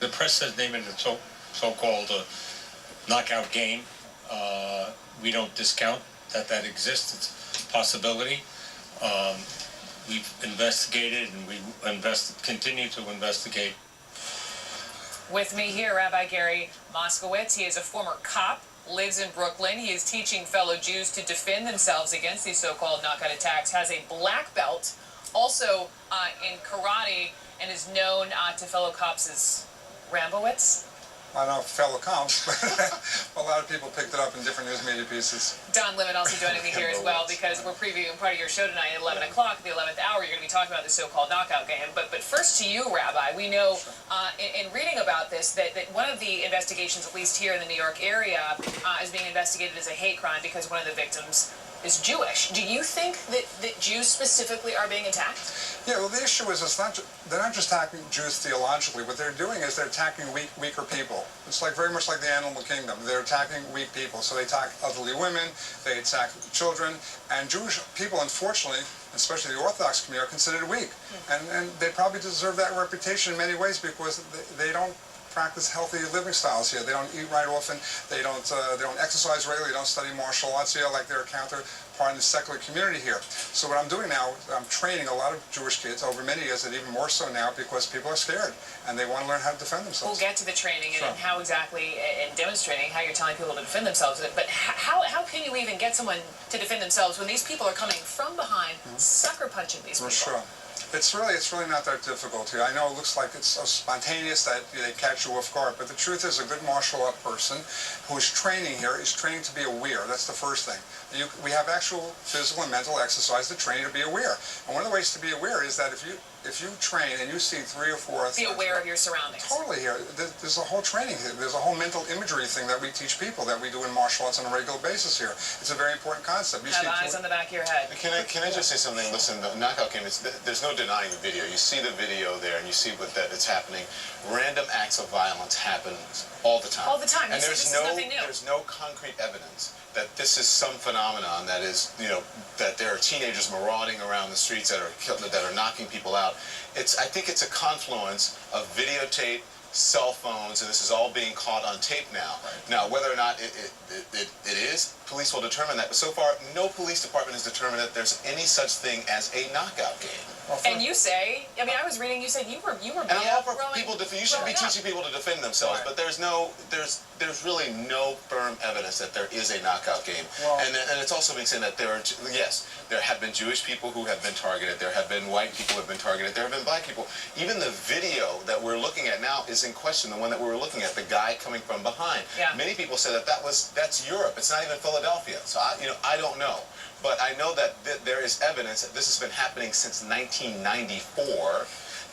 The press has named it a so-called knockout game. We don't discount that exists. It's a possibility. We've investigated and we continue to investigate. With me here, Rabbi Gary Moskowitz. He is a former cop, lives in Brooklyn. He is teaching fellow Jews to defend themselves against these so-called knockout attacks, has a black belt, also in karate, and is known to fellow cops as Rambowitz. I don't know if fellow cops, but a lot of people picked it up in different news media pieces. Don Lemon also joining me here as well, because we're previewing part of your show tonight at 11 o'clock, at the 11th hour. You're going to be talking about the so-called knockout game. But first to you, Rabbi, we know in reading about this that one of the investigations, at least here in the New York area, is being investigated as a hate crime because one of the victims is Jewish. Do you think that Jews specifically are being attacked? Yeah, well, the issue is they're not just attacking Jews theologically. What they're doing is they're attacking weaker people. It's very much like the animal kingdom. They're attacking weak people. So they attack elderly women, they attack children, and Jewish people, unfortunately, especially the Orthodox community, are considered weak. And they probably deserve that reputation in many ways because they don't practice healthy living styles here. They don't eat right often. They don't exercise regularly. They don't study martial arts here like their counterpart in the secular community here. So what I'm doing now, I'm training a lot of Jewish kids over many years, and even more so now because people are scared and they want to learn how to defend themselves. We'll get to the training and how exactly, and demonstrating how you're telling people to defend themselves. But how can you even get someone to defend themselves when these people are coming from behind, sucker punching these people? For sure. It's really not that difficult here. I know it looks like it's so spontaneous that they catch you off guard, but the truth is a good martial art person who is training here is training to be aware. That's the first thing. We have actual physical and mental exercise to train you to be aware. And one of the ways to be aware is that if you train and you see 3 or 4... Be aware of your surroundings. Totally here. There's a whole training here. There's a whole mental imagery thing that we teach people that we do in martial arts on a regular basis here. It's a very important concept. You have eyes on the back of your head. Can I just say something? Listen, the knockout game, there's no denying the video. You see the video there and you see it's happening. Random acts of violence happen all the time. All the time. And there's no concrete evidence that this is some phenomenon that is, that there are teenagers marauding around the streets that are knocking people out. I think it's a confluence of videotape, cell phones, and this is all being caught on tape now. Right. Now, whether or not it is, police will determine that. But so far, no police department has determined that there's any such thing as a knockout game. And you say, I mean, I was reading, you said you were and I'm all for people. You should be teaching people to defend themselves, but there's really no firm evidence that there is a knockout game. Well, and it's also being said that there have been Jewish people who have been targeted. There have been white people who have been targeted. There have been black people. Even the video that we're looking at now is in question. The one that we were looking at, the guy coming from behind. Yeah. Many people say that's Europe. It's not even Philadelphia. So I don't know. But I know that there is evidence that this has been happening since 1994,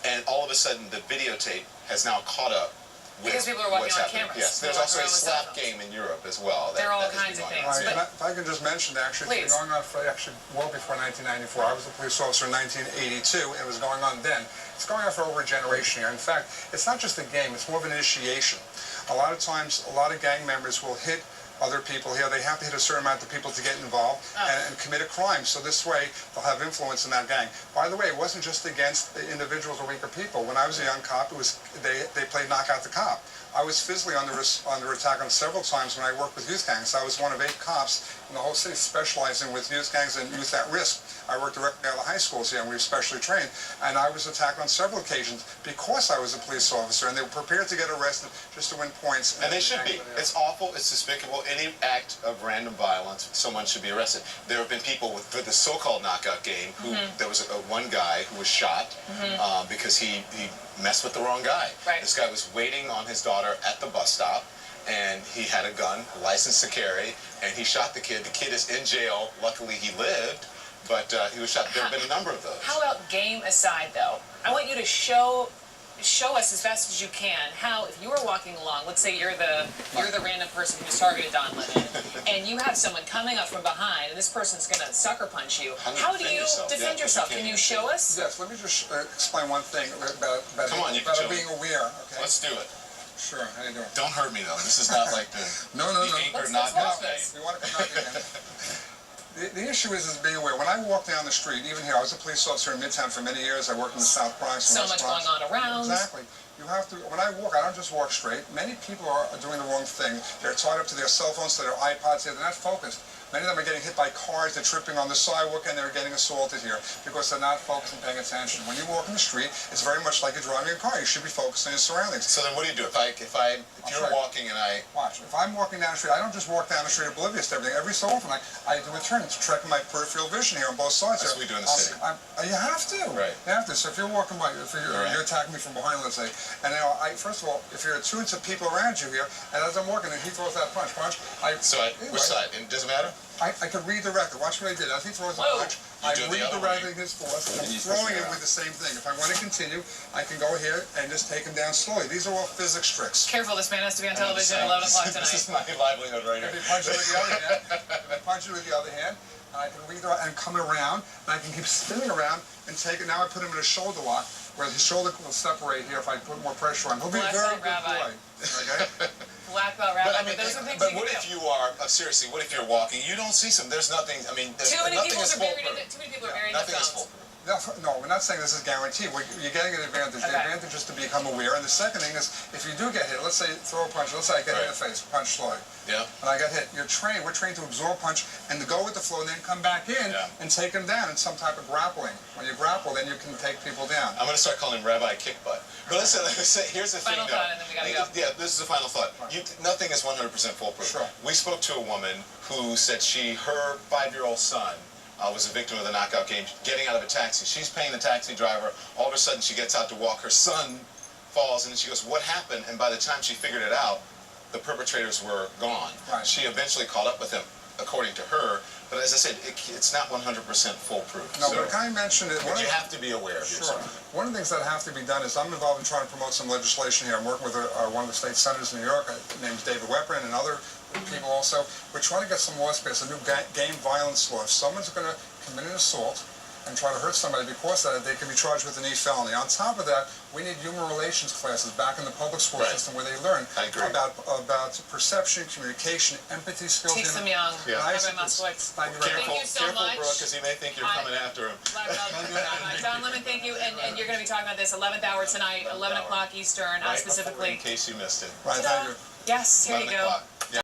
and all of a sudden the videotape has now caught up with because people are watching on cameras. Yes, there's also a slap game in Europe as well. There are all kinds of things. Right. If I can just mention that actually it's been going on for well before 1994. I was a police officer in 1982, and it was going on then. It's going on for over a generation here. In fact, it's not just a game, it's more of an initiation. A lot of times, a lot of gang members will hit other people here. They have to hit a certain amount of people to get involved and commit a crime. So this way, they'll have influence in that gang. By the way, it wasn't just against individuals or weaker people. When I was a young cop, it was they played Knockout the Cop. I was physically under attack on several times when I worked with youth gangs. I was one of 8 cops in the whole city specializing with youth gangs and youth at risk. I worked directly out of the high schools here, and we were specially trained. And I was attacked on several occasions because I was a police officer, and they were prepared to get arrested just to win points. And they should be. It's awful. It's despicable. Any act of random violence, someone should be arrested. There have been people for the so-called knockout game who there was one guy who was shot because he messed with the wrong guy. Right. This guy was waiting on his daughter at the bus stop, and he had a gun, licensed to carry, and he shot the kid. The kid is in jail. Luckily, he lived, but he was shot. There have been a number of those. How about game aside, though? I want you to show us as best as you can how, if you were walking along, let's say you're the random person who's targeted Don Lemon, and you have someone coming up from behind, and this person's going to sucker punch you. How do you defend yourself? Can you show us? Yes, let me just explain one thing about being aware. Okay? Let's do it. Sure, how you doing? Don't hurt me, though. This is not like the Let's watch this. We want to come back again. The issue is being aware. When I walk down the street, even here, I was a police officer in Midtown for many years. I worked in the South Bronx. So much going on around. Exactly. You have to, when I walk, I don't just walk straight. Many people are doing the wrong thing. They're tied up to their cell phones, to their iPods here. They're not focused. Many of them are getting hit by cars, they're tripping on the sidewalk, and they're getting assaulted here because they're not focused and paying attention. When you walk in the street, it's very much like you're driving a car. You should be focused on your surroundings. So then what do you do? If you're walking and I... Watch. If I'm walking down the street, I don't just walk down the street oblivious to everything. Every so often, I do a turn to check my peripheral vision here on both sides. That's what we do in the city. You have to. Right. You have to. So if you're walking by, if you're attacking me from behind, let's say, and first of all, if you're attuned to people around you here, and as I'm walking, and he throws that punch, which side? And does it matter? I can redirect it. Watch what I did. As he throws the punch, I'm redirecting his force, and I'm throwing it with the same thing. If I want to continue, I can go here and just take him down slowly. These are all physics tricks. Careful, this man has to be on television at 11 o'clock tonight. This is my livelihood right here. If he punches with the other hand, I can redirect and come around, and I can keep spinning around and take it. Now I put him in a shoulder lock, where his shoulder will separate here if I put more pressure on. He'll be a very good boy. Okay? Black belt rabbi, but those are things but you what can if do. you are, seriously, what if you're walking, you don't see some, there's nothing, I mean, Too many nothing people is are buried foolproof. too many people are buried in the Nothing is phones. foolproof. No, we're not saying this is guaranteed. You're getting an advantage. The advantage is to become aware. And the second thing is, if you do get hit, let's say throw a punch, let's say I get hit in the face, punch slowly. Yeah. And I got hit. We're trained to absorb punch and to go with the flow and then come back in and take them down in some type of grappling. When you grapple, then you can take people down. I'm going to start calling him Rabbi Kick Butt. But listen, here's the thing, Final thought, and then we gotta go. Yeah, this is the final thought. Nothing is 100% foolproof. Sure. We spoke to a woman who said her 5-year-old son was a victim of the knockout game, getting out of a taxi. She's paying the taxi driver. All of a sudden, she gets out to walk. Her son falls, and then she goes, "What happened?" And by the time she figured it out, the perpetrators were gone. Right. She eventually caught up with him, according to her. But as I said, it's not 100% foolproof. No, but I mentioned it. But you have to be aware of Sure. yourself. One of the things that have to be done is I'm involved in trying to promote some legislation here. I'm working with one of the state senators in New York. His name's David Weprin, and other people also. We're trying to get some laws passed, a new game violence law. If someone's going to commit an assault and try to hurt somebody because of that, they can be charged with an felony. On top of that, we need human relations classes back in the public school system where they learn about perception, communication, empathy skills. Teach them young. Yeah. Rabbi Moskowitz. Thank you very much. Thank you so much. Brooke, because he may think you're coming after him. Black belt. John Lemon, thank you. And you're going to be talking about this 11th hour tonight, 11 o'clock Eastern, Right specifically. in case you missed it. Right, thank you. Yes, here you 11 go. o'clock.